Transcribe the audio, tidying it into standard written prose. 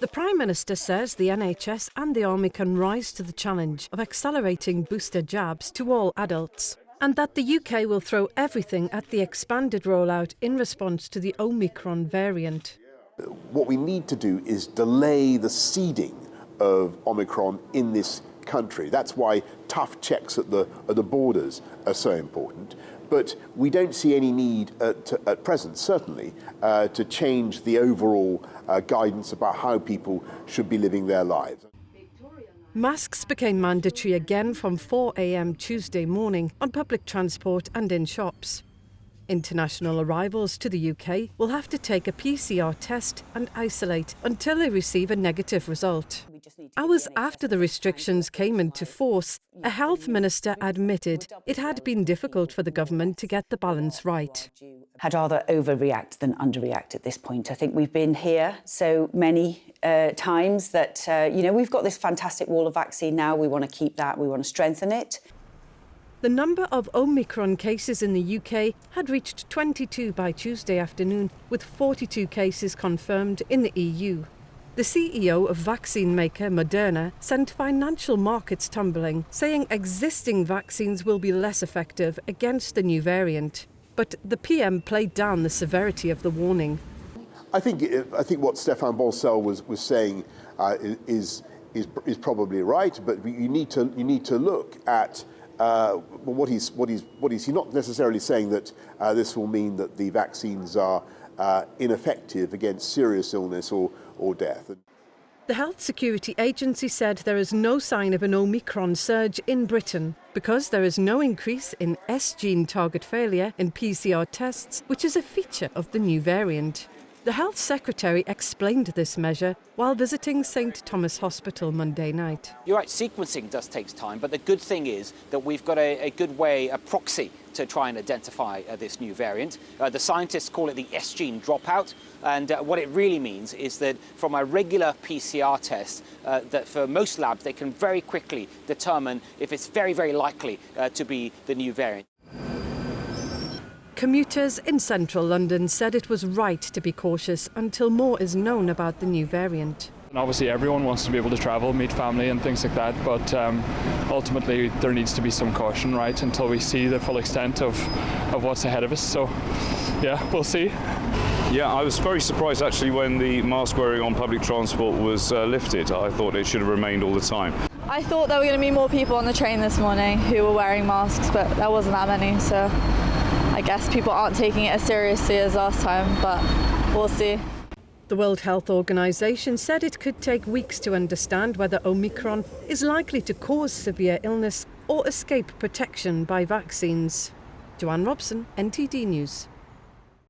The Prime Minister says the NHS and the Army can rise to the challenge of accelerating booster jabs to all adults, and that the UK will throw everything at the expanded rollout in response to the Omicron variant. What we need to do is delay the seeding of Omicron in this country. That's why tough checks at the borders are so important. But we don't see any need at present, certainly, to change the overall guidance about how people should be living their lives. Masks became mandatory again from 4 a.m. Tuesday morning on public transport and in shops. International arrivals to the UK will have to take a PCR test and isolate until they receive a negative result. Hours after the restrictions came into force, a health minister admitted it had been difficult for the government to get the balance right. I'd rather overreact than underreact at this point. I think we've been here so many times that, we've got this fantastic wall of vaccine now. We want to keep that. We want to strengthen it. The number of Omicron cases in the UK had reached 22 by Tuesday afternoon, with 42 cases confirmed in the EU. The CEO of vaccine maker Moderna sent financial markets tumbling, saying existing vaccines will be less effective against the new variant. But the PM played down the severity of the warning. I think what Stéphane Bancel was saying is probably right, but you need to look at what he's not necessarily saying that this will mean that the vaccines are ineffective against serious illness or death. The Health Security Agency said there is no sign of an Omicron surge in Britain because there is no increase in S-gene target failure in PCR tests, which is a feature of the new variant. The Health Secretary explained this measure while visiting St Thomas Hospital Monday night. You're right, sequencing does take time, but the good thing is that we've got a good way, a proxy to try and identify this new variant. The scientists call it the S-gene dropout, and what it really means is that from a regular PCR test, that for most labs they can very quickly determine if it's very, very likely to be the new variant. Commuters in central London said it was right to be cautious until more is known about the new variant. And obviously everyone wants to be able to travel, meet family and things like that, but ultimately there needs to be some caution, right, until we see the full extent of what's ahead of us. So, yeah, we'll see. Yeah, I was very surprised actually when the mask wearing on public transport was lifted. I thought it should have remained all the time. I thought there were going to be more people on the train this morning who were wearing masks, but there wasn't that many, so I guess people aren't taking it as seriously as last time, but we'll see. The World Health Organization said it could take weeks to understand whether Omicron is likely to cause severe illness or escape protection by vaccines. Joanne Robson, NTD News.